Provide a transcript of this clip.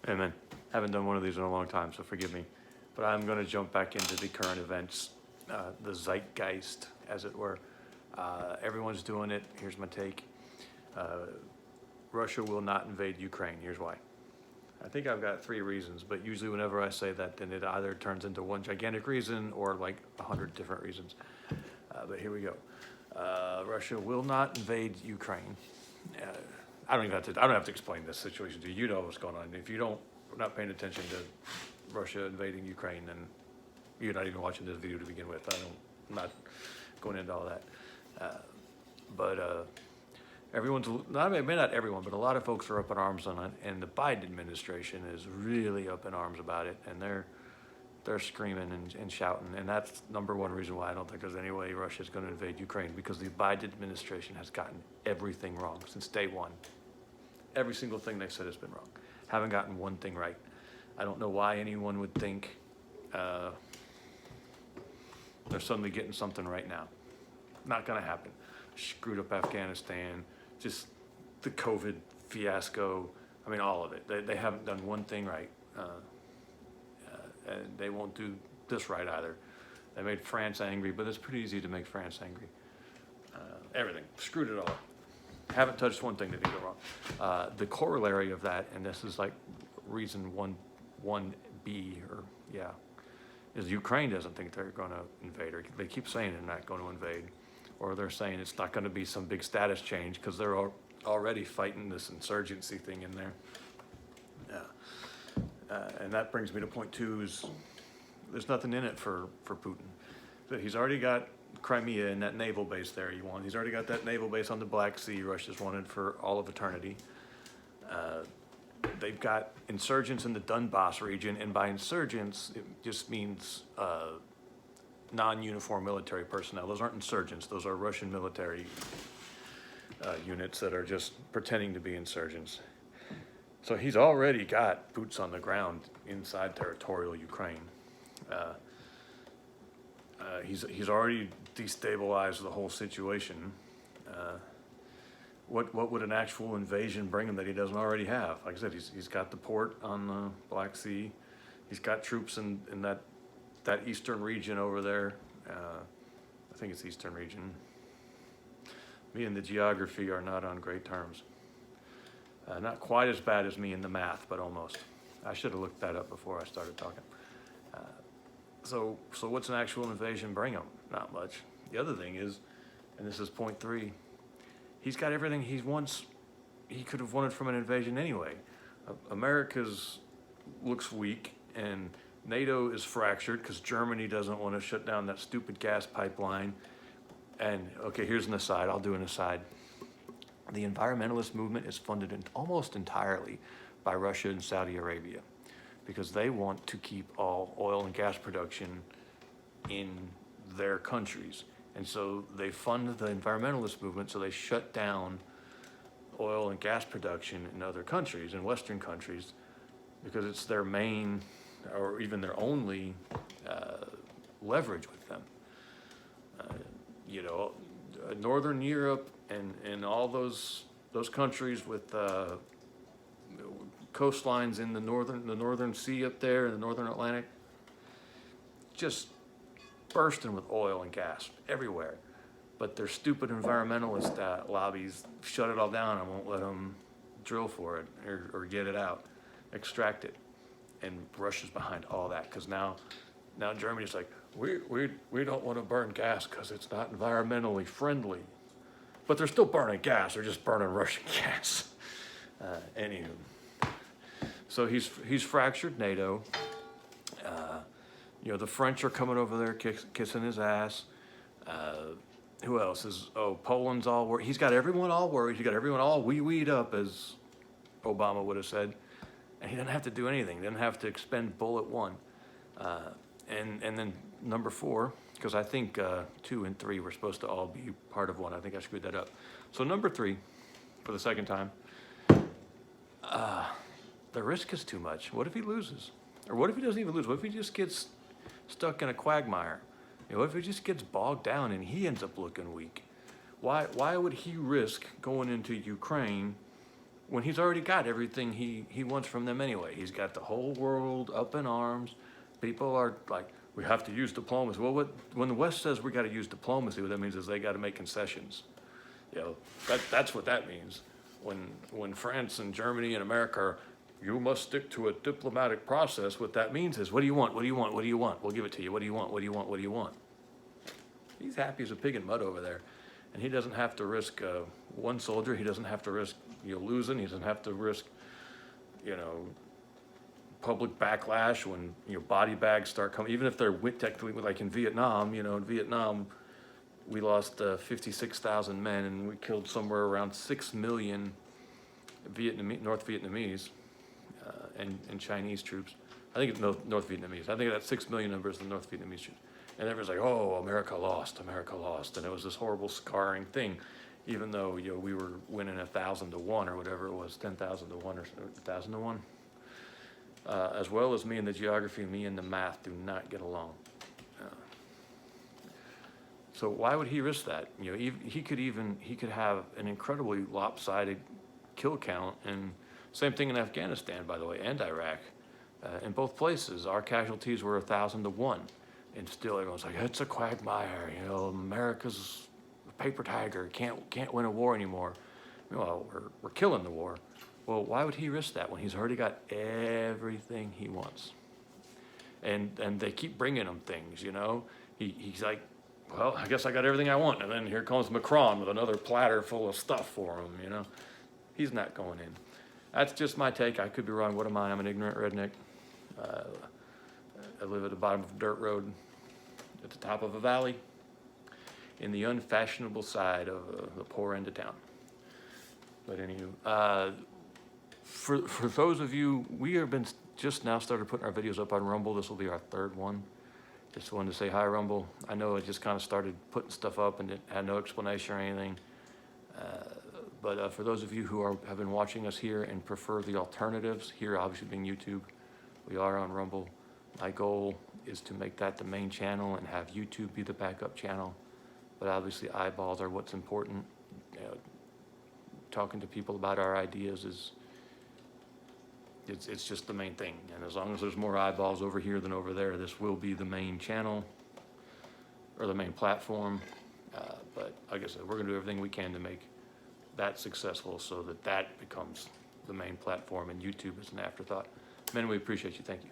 Amen. Haven't done one of these in a long time, so forgive me. But I'm going to jump back into the current events, the zeitgeist, as it were. Everyone's doing it. Here's my take. Russia will not invade Ukraine. Here's why. I think I've got 3 reasons, but usually whenever I say that, then it either turns into one gigantic reason or like 100 different reasons. But here we go. Russia will not invade Ukraine. I don't have to explain this situation to you. You know what's going on. If you don't, not paying attention to Russia invading Ukraine, then you're not even watching this video to begin with. I'm not going into all that. But everyone's, maybe not everyone, but a lot of folks are up in arms on it, and the Biden administration is really up in arms about it, and they're screaming and shouting, and that's number one reason why I don't think there's any way Russia's going to invade Ukraine, because the Biden administration has gotten everything wrong since day one. Every single thing they said has been wrong. Haven't gotten one thing right. I don't know why anyone would think they're suddenly getting something right now. Not going to happen. Screwed up Afghanistan, just the COVID fiasco. I mean, all of it. They haven't done one thing right. And they won't do this right either. They made France angry, but it's pretty easy to make France angry. Everything. Screwed it all up. Haven't touched one thing that did go wrong. The corollary of that, and this is like reason 1B, is Ukraine doesn't think they're going to invade, or they keep saying they're not going to invade, or they're saying it's not going to be some big status change because they're already fighting this insurgency thing in there. And that brings me to point 2 is there's nothing in it for Putin. So he's already got Crimea and that naval base there he won. He's already got that naval base on the Black Sea Russia's wanted for all of eternity. They've got insurgents in the Donbass region, and by insurgents, it just means non-uniform military personnel. Those aren't insurgents. Those are Russian military units that are just pretending to be insurgents. So he's already got boots on the ground inside territorial Ukraine. He's already destabilized the whole situation. What would an actual invasion bring him that he doesn't already have? Like I said, he's got the port on the Black Sea. He's got troops in that eastern region over there. I think it's eastern region. Me and the geography are not on great terms. Not quite as bad as me in the math, but almost. I should have looked that up before I started talking. So what's an actual invasion bring him? Not much. The other thing is, and this is point 3, he's got everything he could have wanted from an invasion anyway. America's looks weak, and NATO is fractured because Germany doesn't want to shut down that stupid gas pipeline. And okay, here's an aside. I'll do an aside. The environmentalist movement is funded almost entirely by Russia and Saudi Arabia because they want to keep all oil and gas production in their countries. And so they fund the environmentalist movement, so they shut down oil and gas production in other countries, in Western countries, because it's their main or even their only leverage with them. Northern Europe and all those countries with coastlines in the northern sea up there in the northern Atlantic, just bursting with oil and gas everywhere. But their stupid environmentalist lobbies shut it all down and won't let them drill for it or get it out, extract it. And Russia's behind all that because now Germany's like, we don't want to burn gas because it's not environmentally friendly. But they're still burning gas. They're just burning Russian gas. Anywho. So he's fractured NATO. The French are coming over there kissing his ass. Who else is? Poland's all worried. He's got everyone all worried. He's got everyone all wee-weed up, as Obama would have said. And he doesn't have to do anything. He doesn't have to expend bullet 1. And then number 4, because I think 2 and 3 were supposed to all be part of 1. I think I screwed that up. So number 3, for the second time, the risk is too much. What if he loses? Or what if he doesn't even lose? What if he just gets stuck in a quagmire? What if he just gets bogged down and he ends up looking weak? Why would he risk going into Ukraine when he's already got everything he wants from them anyway. He's got the whole world up in arms. People are like, we have to use diplomacy. Well, when the West says we got to use diplomacy, what that means is they got to make concessions. You know, that's what that means. When France and Germany and America are, you must stick to a diplomatic process, what that means is, what do you want? What do you want? What do you want? We'll give it to you. What do you want? What do you want? What do you want? He's happy as a pig in mud over there. And he doesn't have to risk one soldier. He doesn't have to risk losing. He doesn't have to risk, public backlash when body bags start coming. Even if they're technically like in Vietnam. In Vietnam, we lost 56,000 men, and we killed somewhere around 6 million North Vietnamese and Chinese troops. I think it's North Vietnamese. I think that 6 million number is the North Vietnamese troops. And everyone's like, oh, America lost, and it was this horrible scarring thing, even though we were winning 1,000 to 1 or whatever it was, 10,000 to 1 or 1,000 to 1. As well as me and the geography, me and the math do not get along. So why would he risk that? He could have an incredibly lopsided kill count, and same thing in Afghanistan, by the way, and Iraq. In both places, our casualties were 1,000 to 1. And still everyone's like, it's a quagmire, America's a paper tiger, can't win a war anymore. Well, we're killing the war. Well, why would he risk that when he's already got everything he wants? And they keep bringing him things, He's like, well, I guess I got everything I want. And then here comes Macron with another platter full of stuff for him, He's not going in. That's just my take. I could be wrong. What am I? I'm an ignorant redneck. I live at the bottom of a dirt road at the top of a valley in the unfashionable side of the poor end of town. But anywho, for those of you, we have been just now started putting our videos up on Rumble. This will be our third one. Just wanted to say hi, Rumble. I know I just kind of started putting stuff up and it had no explanation or anything. But for those of you who have been watching us here and prefer the alternatives, here obviously being YouTube, we are on Rumble. My goal is to make that the main channel and have YouTube be the backup channel. But obviously eyeballs are what's important. Talking to people about our ideas it's just the main thing. And as long as there's more eyeballs over here than over there, this will be the main channel or the main platform. But like I said, we're gonna do everything we can to make that successful so that becomes the main platform and YouTube is an afterthought. Men, we appreciate you. Thank you.